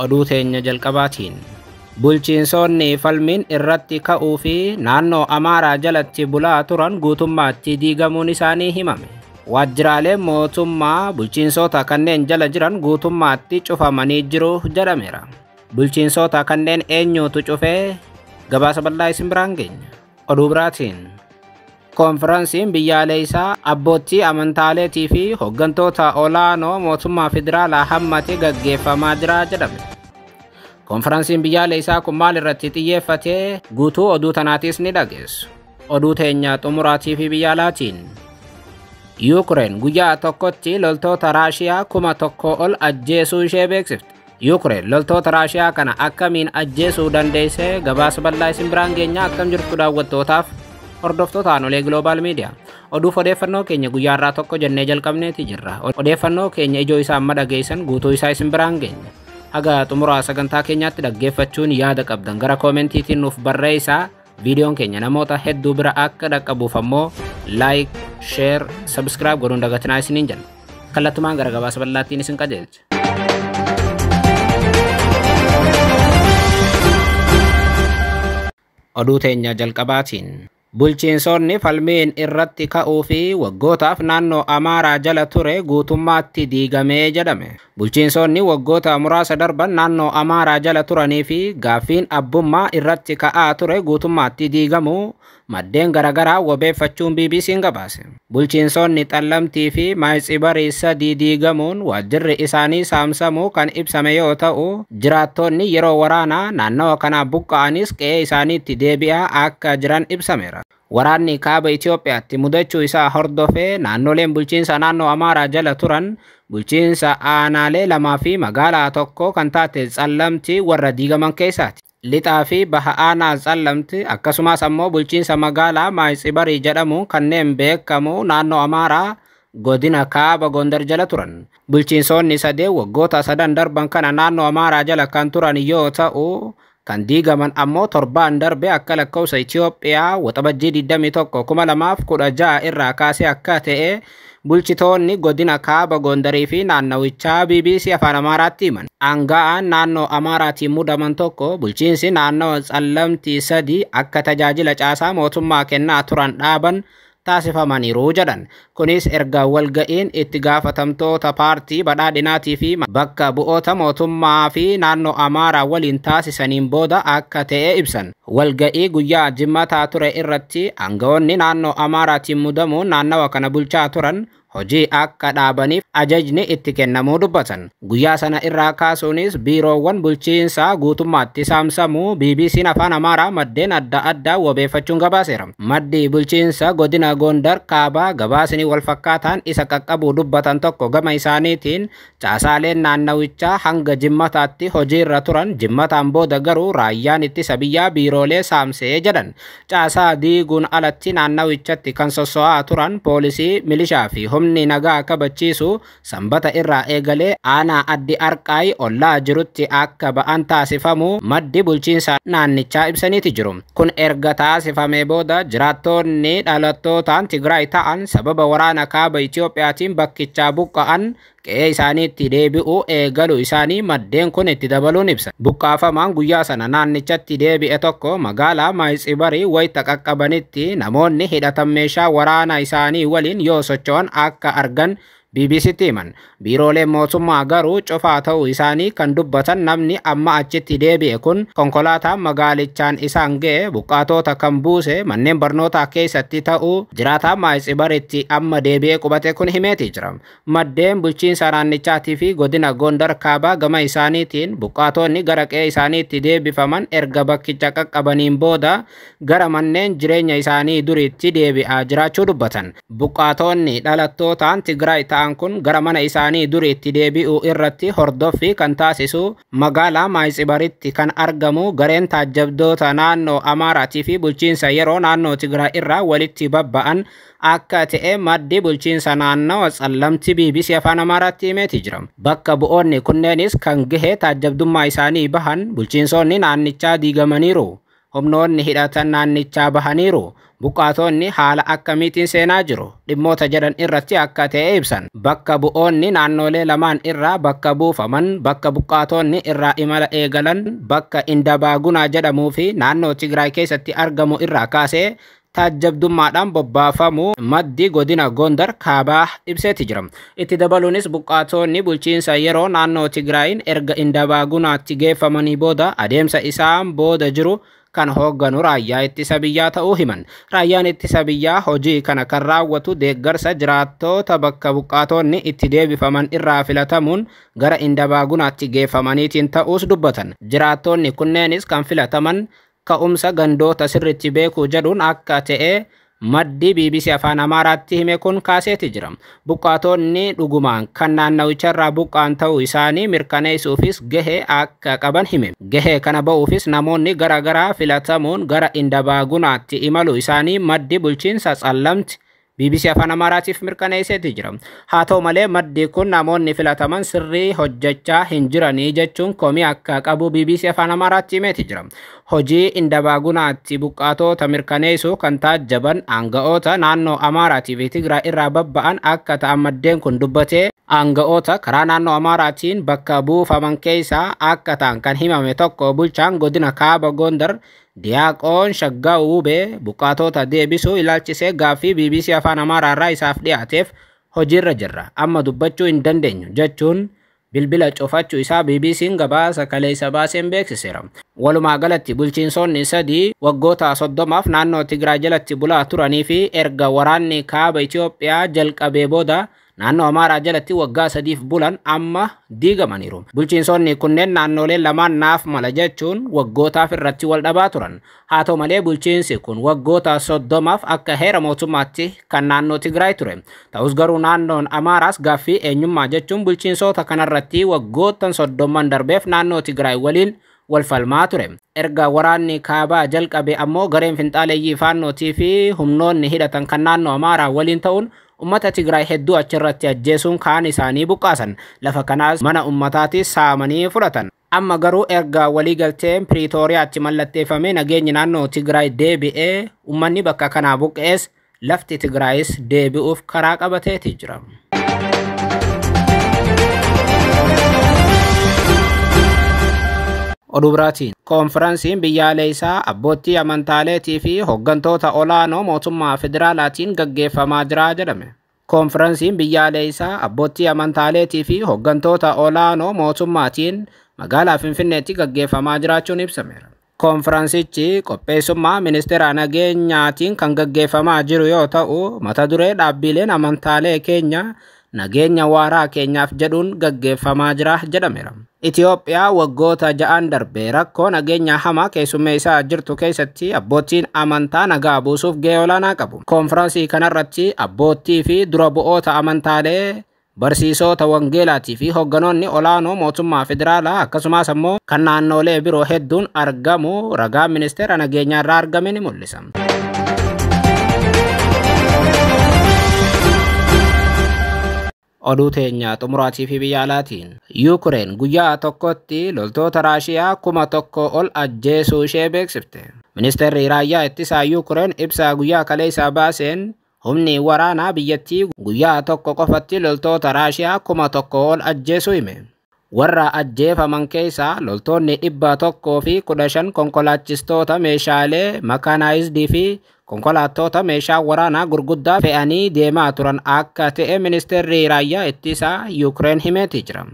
oduu teenya jalqabaatiin. Bulchiinsonni falmiin irratti ka'uu fi naannoo Amaaraa jalatti bulaa turan guutummaatti diigamuun isaanii himame. Waajjiraaleen mootummaa bulchiinsota kanneen jala jiran guutummaatti cufamanii jiru jedhameera. Bulchiinsota kanneen eenyutu cufee? Gabaasa bal'aa isin biraan geenya. Oduu biraatiin. Konferansiin biyyaalessaa abbootii amantaaleetii fi hooggantoota olaanoo mootummaa federaalaa hammate gaggeeffamaa jira jedhame. Konferansiin biyyaalessaa kun maal irratti xiyyeeffatee? Guutuu oduu tanaatis ni dhageessu. Oduu teenya xumuraatii fi biyya alaatiin. Ukraine guyyaa tokkotti loltoota Raashiyaa 1,000 ol ajjeesuu ishee beeksifte. Ukraine loltoota Raashiyaa kana akkamiin ajjeesuu dandeesse? Gabaasa bal'aa isin biraan geenya. Akkam jirtu daawwattootaaf hordoftoota Anolee Global Media. Oduuf odeeffannoo keenya guyyaa irraa tokko jennee jalqabneeti jirra. Odeeffannoo keenya ijoo isaa amma dhageessan guutuu isaa isin biraan geenya. Haga xumuraa sagantaa keenyaatti dhaggeeffachuun yaada qabdan gara koomentiitiin nuuf barreessaa. Viidiyoon keenya namoota hedduu bira akka dhaqqabuuf ammoo like, share, subscribe godhuun dagatinaa isiniin jenna. Kallattumaan gara gabaasa bal'aattiin isin qajeelcha. Oduu teenya jalqabaatiin. Bulchiinsonni falmiin irratti ka'uu fi waggootaaf naannoo Amaaraa jala ture guutummaatti diigamee jedhame. Bulchiinsonni waggoota muraasa darban naannoo Amaaraa jala turanii fi gaaffiin abbummaa irratti ka'aa ture guutummaatti diigamuu maddeen garaagaraa wabeeffachuun BBC'n gabaase. Bulchiinsonni Xallamtii fi Maayitsibarii sadii diigamuun waajjirri isaanii saamsamuu kan ibsame yoo ta'u, jiraattonni yeroo waraanaa naannawa kanaa buqqa'anis qe'ee isaaniitti deebi'aa akka jiran ibsameera. Waraanni kaaba Itoophiyaatti mudachuu isaa hordofee naannoleen bulchiinsa naannoo Amaaraa jala turan bulchiinsa aanaalee lamaa fi magaalaa tokko kan taate Xallamtii warra diigaman keessaati. Lixaa fi baha aanaa Xallamtii akkasumas ammoo bulchiinsa magaalaa Maayitsibarii jedhamu kanneen beekamu naannoo Amaaraa godina kaaba Gondar jala turan. Bulchiinsonni sadeen waggoota sadan darban kana naannoo Amaaraa jala kan turan yoo ta'u, kan diigaman ammoo torbaan darbe akka lakkoofsa Itoophiyaa waxabajjii 21,2016 irraa kaasee akka ta'e bulchitoonni godina kaaba Gondarii fi naannawichaa BBC Afaan Amaaraatti himan. Aanga'aan naannoo Amaaraatiin mudaman tokko bulchiinsi naannoo Xallamtii sadii akka tajaajila caasaa mootummaa kennaa turan dhaaban taasifamaniiru jedhan. Kunis erga walga'iin itti gaafatamtoota paartii badhaadhinaatii fi bakka bu'oota mootummaa fi naannoo Amaaraa waliin taasisaniin booda akka ta'e ibsan. Walga'ii guyyaa Jimaataa ture irratti aanga'oonni naannoo Amaaraatiin mudamuun naannawa kana bulchaa turan hojii akka dhaabaniif ajajni itti kennamuu dubbatan. Guyyaa sana irraa kaasuunis biiroowwan bulchiinsaa guutummaatti saamsamuu BBC'n Afaan Amaaraa maddeen adda addaa wabeeffachuun gabaaseera. Maddi bulchiinsa godina Gondar kaabaa gabaasni wal fakkaataan isa qaqqabuu dubbatan tokko gama isaaniitiin caasaaleen naannawichaa hanga Jimmataatti hojiirra turan Jimmataan booda garuu raayyaan ittisa biyyaa biiroolee saamsee jedhan. Caasaa diiguun alatti naannawichatti kan sosso'aa turan poolisii, milishaa fi humni nagaa kabachiisu sanbata irraa eegalee aanaa addi arqaayi ollaa jirutti akka ba'an taasifamu maddi bulchiinsa naannichaa ibsaniiti jiru. Kun erga taasifamee booda jiraattonni dhalattootaan Tigraay ta'an sababa waraana kaaba Itoophiyaatiin bakkichaa buqqa'an qe'ee isaaniitti deebi'uu eegalu isaanii maddeen kun itti dabaluun ibsa. Buqqaafamaan guyyaa sana naannichatti deebi'e tokko magaalaa Maayitsibarii wayita qaqqabanitti namoonni hidhatan meeshaa waraana isaanii waliin yoo socho'an akka argan BBC'tti himan. Biirooleen mootummaa garuu cufaa ta'uu isaanii kan dubbatan namni amma achitti deebi'e kun konkolaataan magaalichaan isaan ga'e buqqaatota kan buuse manneen barnootaa keessatti ta'uu jiraataan Maayiitsibaritti amma deebi'ee qubate kun himeeti jira. Maddeen bulchiinsa naannichaatii fi godina Gondar kaabaa gama isaaniitiin buqqaatonni gara qe'ee isaaniitti deebifaman erga bakkicha qaqqabaniin booda gara manneen jireenya isaanii duriitti deebi'aa jiraachuu dubbatan. Buqqaatonni dhalattootaan Tigraay kun gara mana isaanii duriitti deebi'uu irratti hordoffii kan taasisu magaalaa Maayiitsibaritti kan argamu gareen taajjabdoota naannoo Amaaraatii fi bulchiinsa yeroo naannoo Tigraay irraa walitti babba'an akka ta'e maddi bulchiinsa naannoo Xallamtii BBC Afaan Amaaraatti himeeti jira. Bakka bu'oonni kunneenis kan gahe taajjabdummaa isaanii bahan bulchiinsonni naannichaa diigamaniiru. humnoonni hidhatan naannichaa bahaniiru. Buqqaatonni haala akkamiitiin seenaa jiru? Dhimmoota jedhan irratti akka ta'e ibsan. Bakka bu'oonni naannolee lamaan irraa bakka buufaman, bakka buqqaatonni irraa imala eegalan, bakka Indabaagunaa jedhamuu fi naannoo Tigraay keessatti argamu irraa kaasee taajjabdummaadhaan bobbaafamu maddi godina Gondar kaabaa ibseeti jira. Itti dabaluunis buqqaatonni bulchiinsa yeroo naannoo Tigraayin erga Indabaagunaatti geeffamanii booda adeemsa isaan booda jiru kan hoogganu raayyaa ittisa biyyaa ta'uu himan. Raayyaan ittisa biyyaa hojii kana kan raawwatu deeggarsa jiraattota bakka buqqaatonni itti deebifaman irraa filatamuun gara Indabaagunaatti geeffamaniitiin ta'uus dubbatan. Jiraattonni kunneenis kan filataman ka'umsa gandoota sirriitti beekuu jedhuun akka ta'e maddi BBC Afaan Amaaraatti hime kun kaaseeti jira. Buqqaatonni dhugumaan kan naannawicharraa buqqaan ta'uu isaanii mirkaneessuufis gahee akka qaban hime. Gahee kana ba'uufis namoonni garaagaraa filatamuun gara Indabaagunaatti imaluu isaanii maddi bulchiinsa Tsallamti BBC Afaan Amaaraatiif mirkaneesseeti jira. Haa ta'u malee maddi kun namoonni filataman sirrii hojjechaa hin jiranii jechuun komii akka qabu BBC Afaan Amaaraatti himeeti jira. Hojii Indabaagunaatti buqqaatota mirkaneessuu kan taajjaban aanga'oota naannoo Amaaraatii fi Tigraay irraa babba'an akka ta'an maddeen kun dubbatee aanga'oota karaa naannoo Amaaraatiin bakka buufaman keessaa akka ta'an kan himame tokko bulchaan godina kaaba Gondar Diyaaqoon Shaggaawubee buqqaatota deebisuu ilaalchisee gaaffii BBC Afaan Amaaraarraa isaaf dhiyaateef hojiirra jirra. Amma dubbachuu hin dandeenyu jechuun bilbila cufachuu isaa BBC'n gabaasa kaleessa baaseen beeksiseera. Walumaa galatti bulchiinsonni sadii waggoota 30f naannoo Tigraay jalatti bulaa turanii fi erga waraanni kaaba Itoophiyaa jalqabee booda naannoo Amaaraa jalatti waggaa 3f bulan amma diigamaniiru. Bulchiinsonni kunneen naannolee lamaan naaf mala jechuun waggootaaf irratti wal dhabaa turan. Haa ta'u malee bulchiinsi kun waggoota 30f akka heera mootummaatti kan naannoo Tigraay ture. Ta'us garuu naannoon Amaaraas gaaffii eenyummaa jechuun bulchiinsota kanarratti waggootan 30 darbeef naannoo Tigraay waliin wal falmaa ture. Erga waraanni kaabaa jalqabe ammoo gareen finxaaleeyyii faannootii fi humnoonni hidhatan kan naannoo Amaaraa waliin ta'uun ummata Tigraay hedduu achirratti ajjeesuun kaan isaanii buqqaasan. Lafa kanaas mana ummataatis saamanii fudhatan. Amma garuu erga waliigalteen Piriitooriyaatti mallatteeffamee nageenyi naannoo Tigraay deebi'ee ummanni bakka kanaa buqqees lafti Tigraayis deebi'uuf karaa qabateeti jira. Oduu biraatiin konferansiin biyyaalessaa abbootii amantaaleetii fi hooggantoota olaanoo mootummaa federaalaatiin gaggeeffamaa jira jedhame. Konferansiin biyyaalessaa abbootii amantaaleetii fi hooggantoota olaanoo mootummaatiin magaalaa Finfinneetti gaggeeffamaa jiraachuun ibsameera. Konferansichi qopheessummaa ministeera nageenyaatiin kan gaggeeffamaa jiru yoo ta'u, mata duree dhaabbileen amantaalee keenya nageenya waaraa keenyaaf jedhuun gaggeeffamaa jira jedhameera. Itoophiyaa waggoota 6 darbee rakkoo nageenya hamaa keessummeessaa jirtu keessatti abbootiin amantaa nagaa buusuuf gahee olaanaa qabu. Konferansii kanarratti abbootii fi dura bu'oota amantaalee, barsiisota wangeelaatii fi hoogganoonni olaanoo mootummaa federaalaa akkasumas ammoo kan naannolee biroo hedduun argamu ragaa ministeera nageenyaarraa argame ni mul'isa. Oduu teenya xumuraatii fi biyya alaatiin Yuukireen guyyaa tokkotti loltoota Raashiyaa 1,000 ol ajjeesuu ishee beeksifte. Ministeerri raayyaa ittisaa Yuukireen ibsa guyyaa kaleessaa baaseen humni waraanaa biyyattii guyyaa tokko qofatti loltoota Raashiyaa 1,000 ol ajjeesuu hime. Warra ajjeefaman keessaa loltoonni 115 konkolaachistoota meeshaalee makaanaayizidii fi konkolaattota meeshaa waraanaa gurguddaa fe'anii deemaa turan akka ta'e ministeerri raayyaa ittisaa Yuukireen himeeti jira.